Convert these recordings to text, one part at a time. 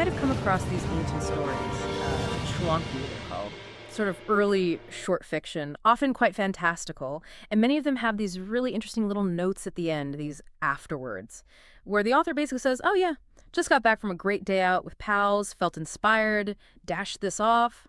might have come across these ancient stories, Chuanqi they're called, sort of early short fiction, often quite fantastical, and many of them have these really interesting little notes at the end, these afterwards, where the author basically says, oh yeah, just got back from a great day out with pals, felt inspired, dashed this off.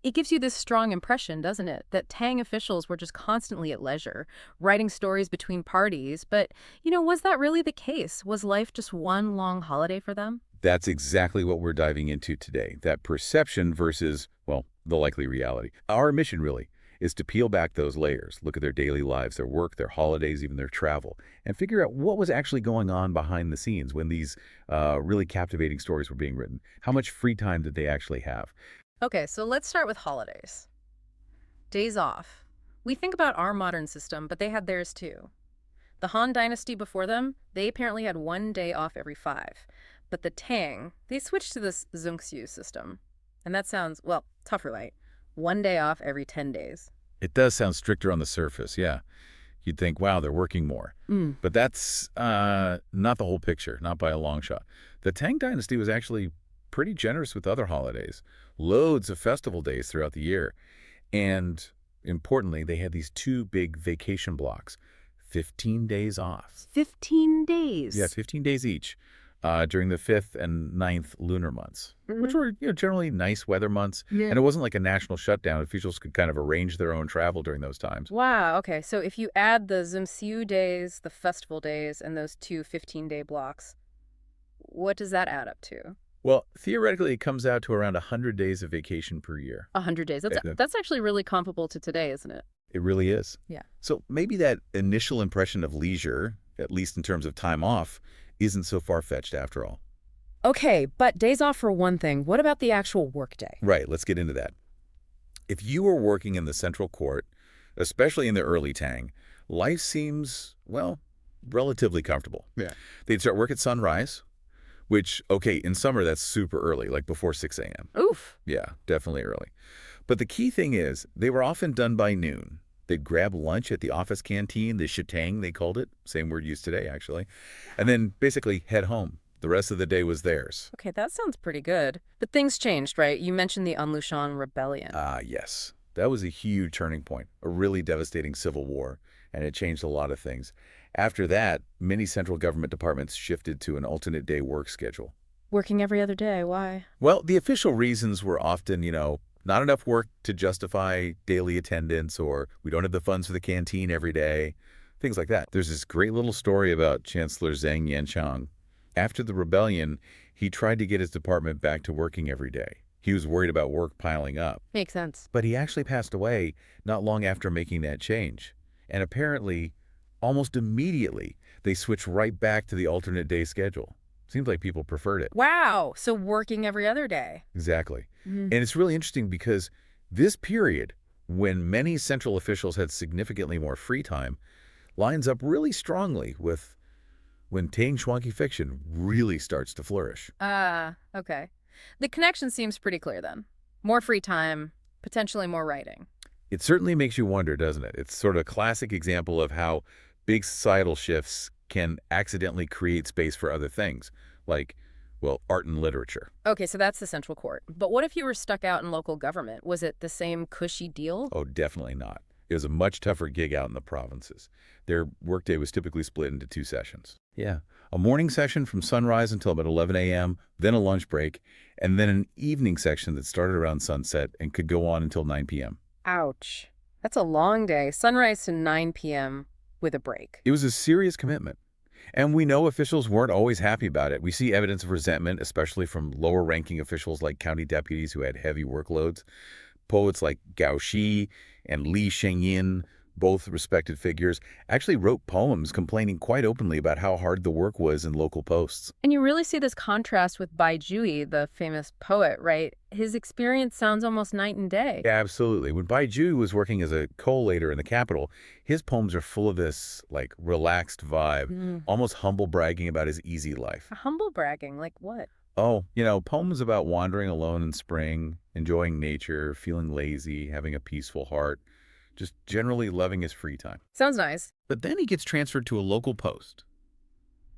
It gives you this strong impression, doesn't it, that Tang officials were just constantly at leisure, writing stories between parties. But, was that really the case? Was life just one long holiday for them? That's exactly what we're diving into today, that perception versus, well, the likely reality. Our mission, really, is to peel back those layers, look at their daily lives, their work, their holidays, even their travel, and figure out what was actually going on behind the scenes when these really captivating stories were being written. How much free time did they actually have? Okay, so let's start with holidays. Days off. We think about our modern system, but they had theirs too. The Han Dynasty before them, they apparently had 1 day off every 5. But the Tang, they switched to this Zhongxiu system. And that sounds, well, tougher light. 1 day off every 10 days. It does sound stricter on the surface, yeah. You'd think, wow, they're working more. But that's not the whole picture, not by a long shot. The Tang Dynasty was actually pretty generous with other holidays. Loads of festival days throughout the year. And importantly, they had these 2 big vacation blocks, 15 days off. 15 days? Yeah, 15 days each during the 5th and 9th lunar months, which were generally nice weather months. Yeah. And it wasn't like a national shutdown. Officials could kind of arrange their own travel during those times. Wow, okay. So if you add the Zhongxiu days, the festival days, and those 2 15-day blocks, what does that add up to? Well, theoretically, it comes out to around 100 days of vacation per year. 100 days. That's actually really comparable to today, isn't it? It really is. Yeah. So maybe that initial impression of leisure, at least in terms of time off, isn't so far-fetched after all. Okay, but days off for one thing. What about the actual workday? Right, let's get into that. If you were working in the central court, especially in the early Tang, life seems, well, relatively comfortable. Yeah. They'd start work at sunrise, which, okay, in summer, that's super early, like before 6 a.m. Oof. Yeah, definitely early. But the key thing is, they were often done by noon. They'd grab lunch at the office canteen, the shatang, they called it, same word used today, actually, and then basically head home. The rest of the day was theirs. Okay, that sounds pretty good. But things changed, right? You mentioned the An Lushan Rebellion. Yes. That was a huge turning point, a really devastating civil war, and it changed a lot of things. After that, many central government departments shifted to an alternate day work schedule. Working every other day, why? Well, the official reasons were often, not enough work to justify daily attendance, or we don't have the funds for the canteen every day, things like that. There's this great little story about Chancellor Zhang Yanchang. After the rebellion, he tried to get his department back to working every day. He was worried about work piling up. Makes sense. But he actually passed away not long after making that change. And apparently, almost immediately, they switched right back to the alternate day schedule. Seems like people preferred it. Wow, so working every other day. Exactly. And it's really interesting because this period, when many central officials had significantly more free time, lines up really strongly with when Tang Chuanqi fiction really starts to flourish. Okay. The connection seems pretty clear then. More free time, potentially more writing. It certainly makes you wonder, doesn't it? It's sort of a classic example of how big societal shifts can accidentally create space for other things, like, well, art and literature. Okay, so that's the central court. But what if you were stuck out in local government? Was it the same cushy deal? Oh, definitely not. It was a much tougher gig out in the provinces. Their workday was typically split into 2 sessions. Yeah, a morning session from sunrise until about 11 a.m., then a lunch break, and then an evening section that started around sunset and could go on until 9 p.m. Ouch. That's a long day. Sunrise to 9 p.m. with a break. It was a serious commitment. And we know officials weren't always happy about it. We see evidence of resentment, especially from lower-ranking officials like county deputies who had heavy workloads. Poets like Gao Shi and Li Shengyin, both respected figures, actually wrote poems complaining quite openly about how hard the work was in local posts. And you really see this contrast with Bai Jui, the famous poet, right? His experience sounds almost night and day. Yeah, absolutely. When Bai Jui was working as a collator in the capital, his poems are full of this, relaxed vibe, almost humble bragging about his easy life. Humble bragging? Like what? Oh, poems about wandering alone in spring, enjoying nature, feeling lazy, having a peaceful heart, just generally loving his free time. Sounds nice. But then he gets transferred to a local post,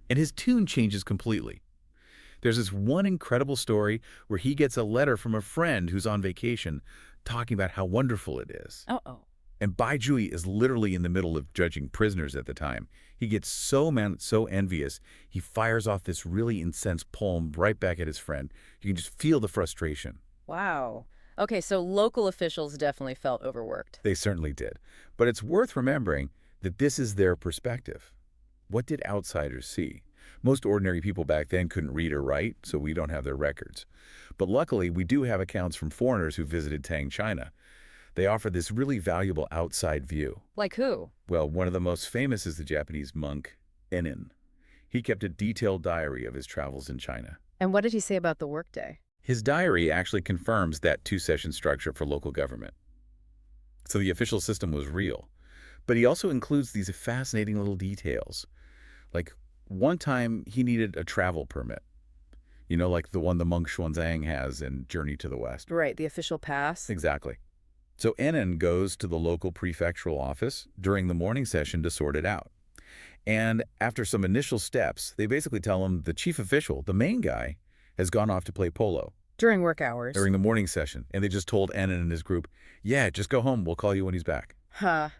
and his tune changes completely. There's this one incredible story where he gets a letter from a friend who's on vacation talking about how wonderful it is. Uh-oh. And Bai Jui is literally in the middle of judging prisoners at the time. He gets so envious, he fires off this really incensed poem right back at his friend. You can just feel the frustration. Wow. Okay, so local officials definitely felt overworked. They certainly did. But it's worth remembering that this is their perspective. What did outsiders see? Most ordinary people back then couldn't read or write, so we don't have their records. But luckily, we do have accounts from foreigners who visited Tang, China. They offer this really valuable outside view. Like who? Well, one of the most famous is the Japanese monk, Enin. He kept a detailed diary of his travels in China. And what did he say about the workday? His diary actually confirms that two-session structure for local government. So the official system was real. But he also includes these fascinating little details. Like, one time he needed a travel permit. You know, like the one the monk Xuanzang has in Journey to the West. Right, the official pass? Exactly. So Enin goes to the local prefectural office during the morning session to sort it out. And after some initial steps, they basically tell him the chief official, the main guy, has gone off to play polo. During work hours? During the morning session. And they just told Enin and his group, yeah, just go home. We'll call you when he's back. Huh.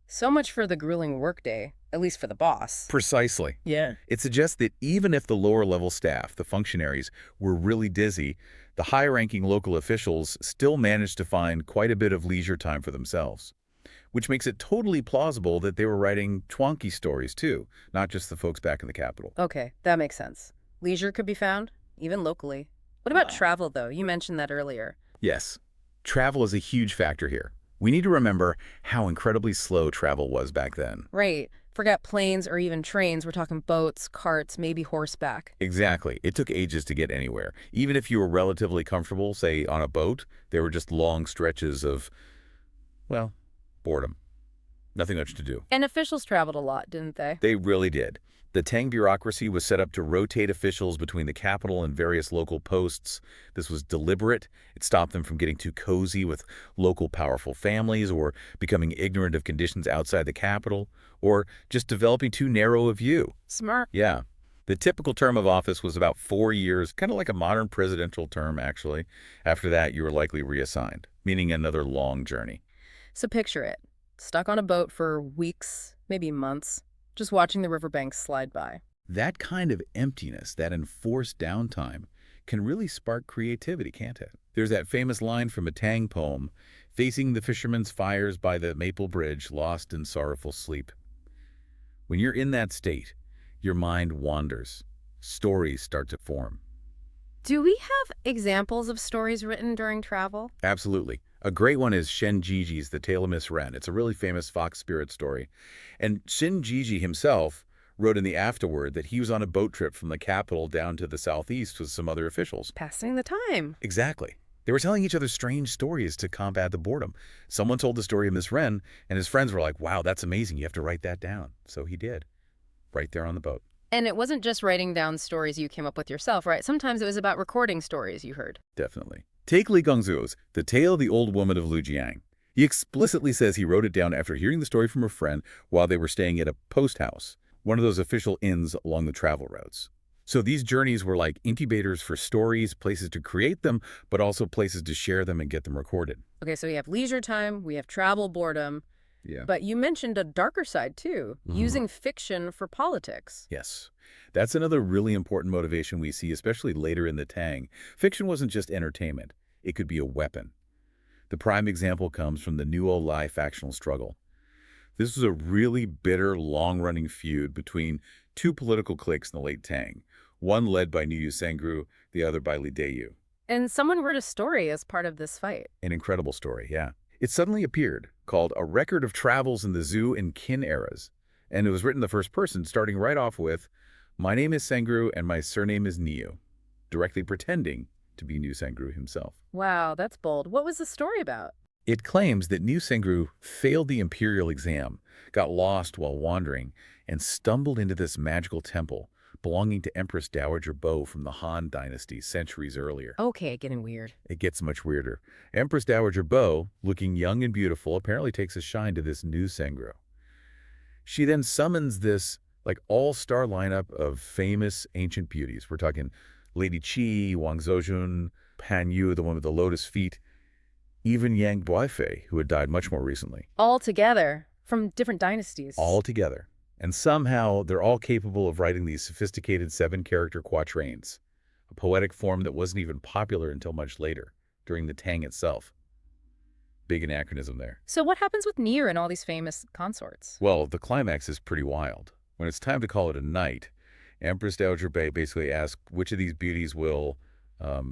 So much for the grueling workday, at least for the boss. Precisely. Yeah. It suggests that even if the lower-level staff, the functionaries, were really dizzy, the high-ranking local officials still managed to find quite a bit of leisure time for themselves. Which makes it totally plausible that they were writing Chuanqi stories, too, not just the folks back in the capital. Okay, that makes sense. Leisure could be found, even locally. What about travel, though? You mentioned that earlier. Yes. Travel is a huge factor here. We need to remember how incredibly slow travel was back then. Right. Forget planes or even trains. We're talking boats, carts, maybe horseback. Exactly. It took ages to get anywhere. Even if you were relatively comfortable, say, on a boat, there were just long stretches of, well, boredom. Nothing much to do. And officials traveled a lot, didn't they? They really did. The Tang bureaucracy was set up to rotate officials between the capital and various local posts. This was deliberate. It stopped them from getting too cozy with local powerful families or becoming ignorant of conditions outside the capital or just developing too narrow a view. Smart. Yeah. The typical term of office was about 4 years, kind of like a modern presidential term, actually. After that, you were likely reassigned, meaning another long journey. So picture it. Stuck on a boat for weeks, maybe months, just watching the riverbanks slide by. That kind of emptiness, that enforced downtime, can really spark creativity, can't it? There's that famous line from a Tang poem, facing the fisherman's fires by the maple bridge, lost in sorrowful sleep. When you're in that state, your mind wanders. Stories start to form. Do we have examples of stories written during travel? Absolutely. A great one is Shen Jiji's The Tale of Miss Wren. It's a really famous fox spirit story. And Shen Jiji himself wrote in the afterword that he was on a boat trip from the capital down to the southeast with some other officials. Passing the time. Exactly. They were telling each other strange stories to combat the boredom. Someone told the story of Miss Wren, and his friends were like, wow, that's amazing. You have to write that down. So he did, right there on the boat. And it wasn't just writing down stories you came up with yourself, right? Sometimes it was about recording stories you heard. Definitely. Take Li Gongzuo's The Tale of the Old Woman of Lujiang. He explicitly says he wrote it down after hearing the story from a friend while they were staying at a post house, one of those official inns along the travel routes. So these journeys were like incubators for stories, places to create them, but also places to share them and get them recorded. Okay, so we have leisure time, we have travel boredom. Yeah. But you mentioned a darker side, too, using fiction for politics. Yes. That's another really important motivation we see, especially later in the Tang. Fiction wasn't just entertainment. It could be a weapon. The prime example comes from the Nuo Lai factional struggle. This was a really bitter, long-running feud between two political cliques in the late Tang, one led by Niu Sengru, the other by Li Deyu. And someone wrote a story as part of this fight. An incredible story, yeah. It suddenly appeared, called A Record of Travels in the Zhou and Qin Eras, and it was written in the first person, starting right off with, "My name is Sengru and my surname is Niu," directly pretending to be Niu Sengru himself. Wow, that's bold. What was the story about? It claims that Niu Sengru failed the imperial exam, got lost while wandering, and stumbled into this magical temple belonging to Empress Dowager Bo from the Han Dynasty centuries earlier. Okay, getting weird. It gets much weirder. Empress Dowager Bo, looking young and beautiful, apparently takes a shine to this Niu Sengru. She then summons this all-star lineup of famous ancient beauties. We're talking Lady Qi, Wang Zhojun, Pan Yu, the one with the lotus feet, even Yang Guifei, who had died much more recently. All together, from different dynasties. All together. And somehow they're all capable of writing these sophisticated 7-character quatrains, a poetic form that wasn't even popular until much later, during the Tang itself. Big anachronism there. So what happens with Nier and all these famous consorts? Well, the climax is pretty wild. When it's time to call it a night, Empress Dowager Bei basically asks which of these beauties will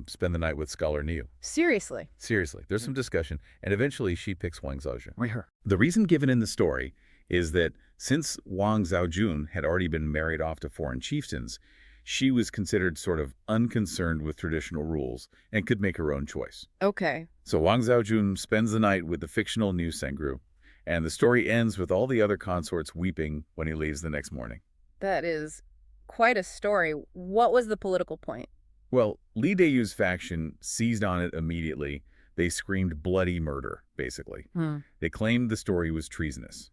spend the night with Scholar Niu. Seriously? Seriously. There's some discussion, and eventually she picks Wang Zhaojun. Right here. The reason given in the story is that since Wang Zhaojun had already been married off to foreign chieftains, she was considered sort of unconcerned with traditional rules and could make her own choice. Okay. So Wang Zhaojun spends the night with the fictional Niu Sengru, and the story ends with all the other consorts weeping when he leaves the next morning. That is quite a story. What was the political point? Well, Li Deyu's faction seized on it immediately. They screamed bloody murder, basically. They claimed the story was treasonous.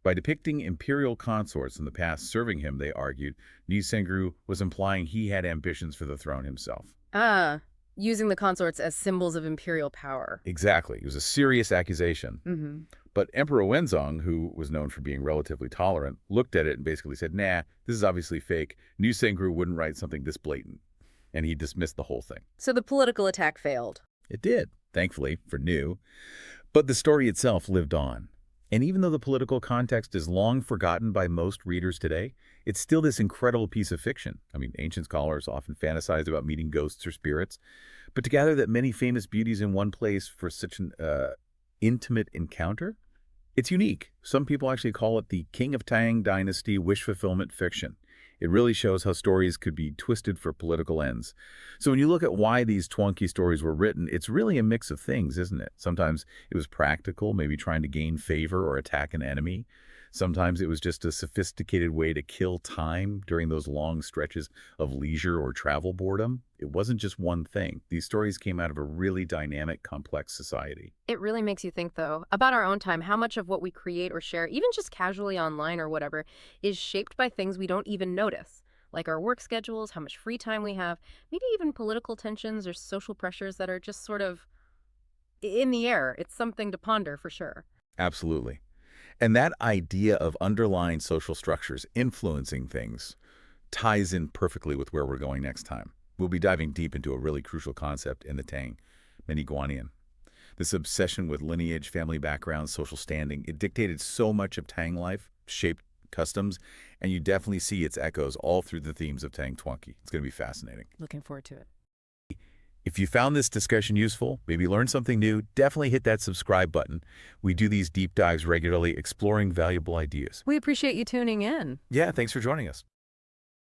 By depicting imperial consorts in the past serving him, they argued, Niu Sengru was implying he had ambitions for the throne himself. Using the consorts as symbols of imperial power. Exactly. It was a serious accusation. But Emperor Wenzong, who was known for being relatively tolerant, looked at it and basically said, nah, this is obviously fake. Niu Sengru wouldn't write something this blatant. And he dismissed the whole thing. So the political attack failed. It did, thankfully, for Niu. But the story itself lived on. And even though the political context is long forgotten by most readers today, it's still this incredible piece of fiction. I mean, ancient scholars often fantasized about meeting ghosts or spirits, but to gather that many famous beauties in one place for such an intimate encounter, it's unique. Some people actually call it the King of Tang Dynasty wish fulfillment fiction. It really shows how stories could be twisted for political ends. So when you look at why these Chuanqi stories were written, it's really a mix of things, isn't it? Sometimes it was practical, maybe trying to gain favor or attack an enemy. Sometimes it was just a sophisticated way to kill time during those long stretches of leisure or travel boredom. It wasn't just one thing. These stories came out of a really dynamic, complex society. It really makes you think, though, about our own time, how much of what we create or share, even just casually online or whatever, is shaped by things we don't even notice, like our work schedules, how much free time we have, maybe even political tensions or social pressures that are just sort of in the air. It's something to ponder for sure. Absolutely. And that idea of underlying social structures influencing things ties in perfectly with where we're going next time. We'll be diving deep into a really crucial concept in the Tang, Guanyin. This obsession with lineage, family background, social standing, it dictated so much of Tang life, shaped customs, and you definitely see its echoes all through the themes of Tang Chuanqi. It's going to be fascinating. Looking forward to it. If you found this discussion useful, maybe learned something new, definitely hit that subscribe button. We do these deep dives regularly, exploring valuable ideas. We appreciate you tuning in. Yeah, thanks for joining us.